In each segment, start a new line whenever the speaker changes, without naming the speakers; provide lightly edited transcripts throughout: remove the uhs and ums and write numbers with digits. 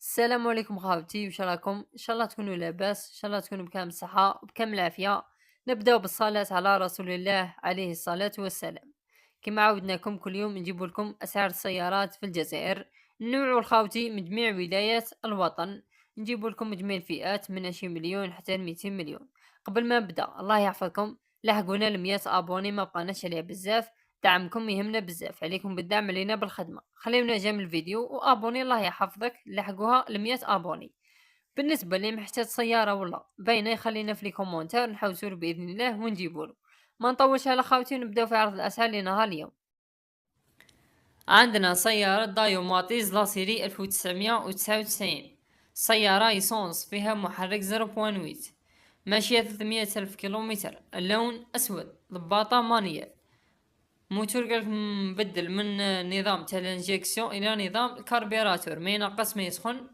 السلام عليكم خاوتي، واش راكم؟ ان شاء الله تكونوا لاباس، ان شاء الله تكونوا بكامل الصحه وبكامل العافيه. نبداو بالصلاه على رسول الله عليه الصلاه والسلام. كما عودناكم كل يوم نجيب لكم اسعار السيارات في الجزائر، نوع الخاوتي من جميع ولايات الوطن. نجيب لكم جميع الفئات من 20 مليون حتى ل 200 مليون. قبل ما نبدا الله يحفظكم، لحقونا ل 100 ابوني، ما بقاناش عليها بزاف. دعمكم يهمنا بزاف، عليكم بالدعم علينا بالخدمه. خليونا جنب الفيديو وابوني، الله يحفظك، لحقوها ل 100 ابوني. بالنسبه اللي محتاج سياره ولا باينه يخلينا في لي كومونتير، نحوسوا باذن الله ونجيبوا له. ما نطولش على خاوتي ونبداو في عرض الاسعار لنهار اليوم. عندنا سيارة دايو ماتيز لا سيري 1999. سيارة ايسونس فيها محرك 0.8، ماشية 300 ألف كيلومتر، اللون أسود، ضباطة مانية. موتور قالك مبدل من نظام تاع الانجيكسيون الى نظام كاربيراتور، ما ينقص ما يسخن.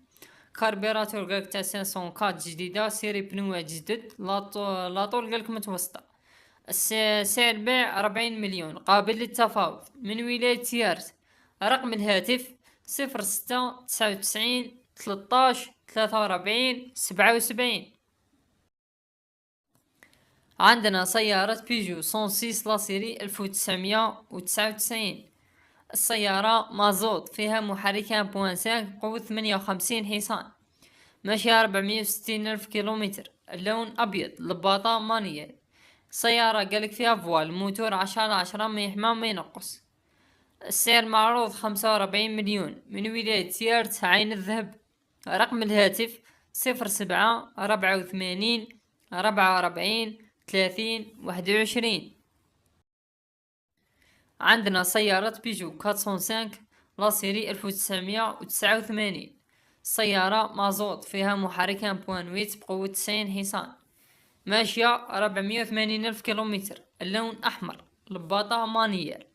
كاربيراتور قالك تاع 504 جديده، سيري بنوات جدد، لاطول قالك متوسطه. سعر بيع 40 مليون، قابل للتفاوض، من ولاية تيارت. رقم الهاتف 06 99 13 43 77. عندنا سيارة بيجو 106 لا سيري 1999. السيارة مازوت، فيها محرك 1.5 بقوة 58 حصان، ماشية 460 ألف كيلومتر، اللون أبيض، لباطة مانية. سيارة قالك فيها فوال، موتور 10/10، ما يحمى ما ينقص. السعر معروض 45 مليون، من ولاية تيارت عين الذهب. رقم الهاتف 07 84 44 30 21. عندنا سيارة بيجو 405 لا سيري 1989. سيارة مازوت، فيها محرك 1.8 بقوة 90 حصان، ماشية 480 ألف كيلومتر، اللون أحمر، لباطة مانيال.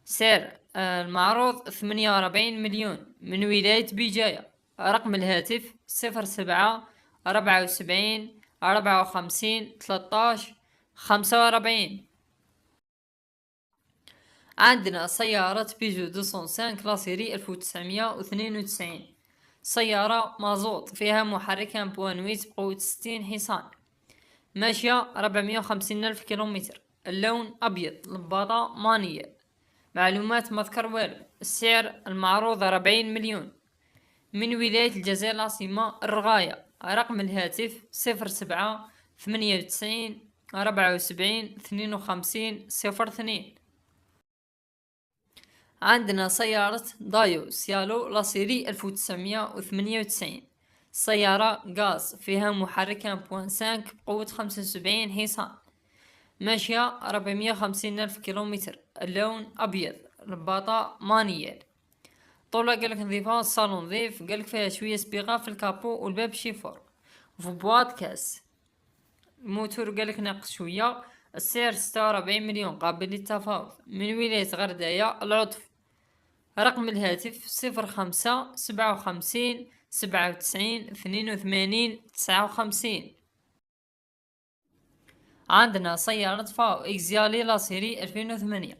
سعر المعروض 48 مليون، من ولاية بجاية. رقم الهاتف 07 74 54 13 45. عندنا سيارة بيجو 205 لا سيري 1992. سيارة مازوت، فيها محرك 1.8 بقوة 60 حصان، ماشية 450 ألف كيلومتر، اللون أبيض، لباطة مانية. معلومات مذكر والو. السعر المعروض 40 مليون، من ولاية الجزائر العاصمة الرغاية. رقم الهاتف 07 98 74 52 02. عندنا سيارة دايو سيالو لا سيري 1998. سيارة غاز، فيها محرك 1.5 بقوة 75 حصان، ماشية 450 ألف كيلومتر، اللون أبيض، رباطة مانيال. طولة قالك نظيفة، الصالون نظيف، قالك فيها شوية سبيغة في الكابو والباب شيفور، وفي بواط كاس. الموتور قالك ناقص شوية. السعر 46 مليون، قابل للتفاوض، من ولاية غرداية العطف. رقم الهاتف 05 57 97 82 59. عندنا سيارة فاو إكزيالي لا سيري 2008.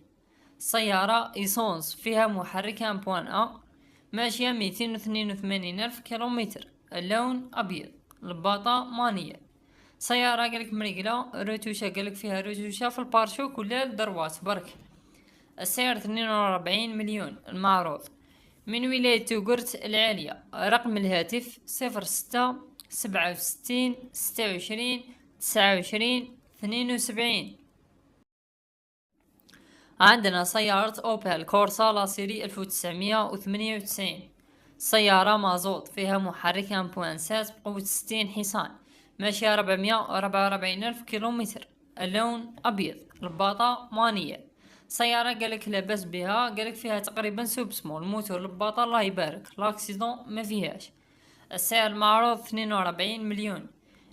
سيارة إيسونس، فيها محرك 1.1، ماشية 282 ألف كيلومتر، اللون أبيض، لباطة مانية. سيارة قالك مريقلة، روتوشة قالك فيها روتوشة في البارشوك ولا الدروات برك. السعر 42 مليون، المعروض، من ولاية توغرت العالية. رقم الهاتف 06 67 26 29 72. عندنا سيارة أوبل كورسا لا سيري 1998. سيارة مازوت، فيها محرك 1.6 بقوة 60 حصان، ماشية 444 ألف كيلومتر، اللون أبيض، رباطة مانية. سيارة قالك لاباس بها، قالك فيها تقريبا سوبسمول، الموتور لباطة الله يبارك، لاكسيدون ما فيهاش. السعر المعروض 42 مليون،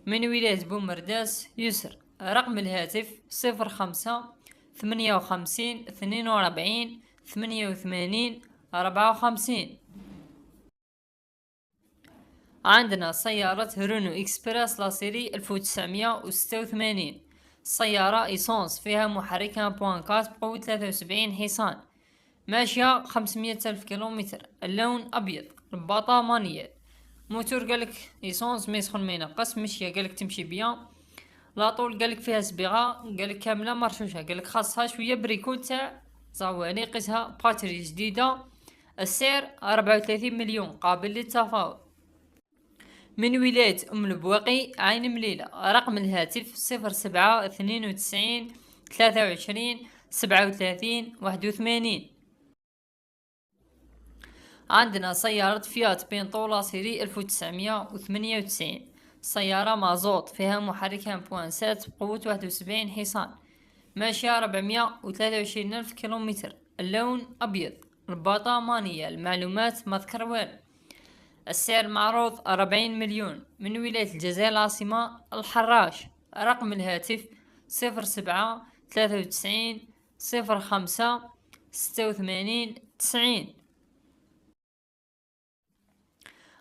من ولاية بومرداس يسر. رقم الهاتف 05 58 42 88 54. عندنا سيارة رونو إكسبريس لا سيري 1986. سيارة إيسونس، فيها محرك 1.4 بقوة 73 حصان، ماشية 500 ألف كيلومتر، اللون أبيض، رباطة مانية. موتور قالك ايسونس ما يسخن ما ينقص، مشيه قالك تمشي بيان. لاطول قالك فيها صبيغه، قالك كامله مرشوشه، قالك خاصها شويه بريكو تاع زواني، قيسها باتري جديده. السعر 34 مليون قابل للتفاوض. من ولاية أم البواقي عين مليلة. رقم الهاتف 0792 23 37 81. عندنا سيارة فيات بينتو لاسيري 1998، سيارة مازوت فيها محرك 1.7 بقوة 71 حصان، ماشية 423 ألف كيلومتر، اللون أبيض، الباطة مانية، المعلومات ما ذكر والو. السعر معروض 40 مليون. من ولاية الجزائر العاصمة الحراش. رقم الهاتف 07 93 05 86 90.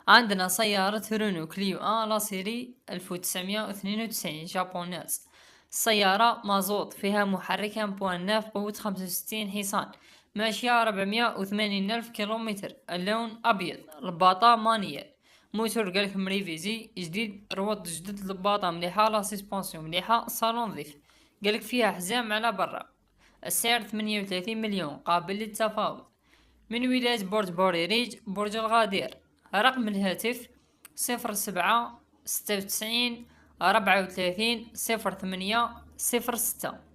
عندنا سيارة رونو كليو ان لاسيري 1992 جابونيز، السيارة مازوت فيها محرك 1.9 بقوة 65 حصان، ماشية 480 ألف كيلومتر، اللون أبيض، الباطة مانيال، موتور قالك مريفيزي جديد، رواد جدد، الباطة مليحة، لا سيسبونسيون مليحة، صالون نظيف، قالك فيها حزام على برا. السعر 38 مليون قابل للتفاوض. من ولاية بورت بوريريج برج الغدير. رقم الهاتف 07 96 34 08 06.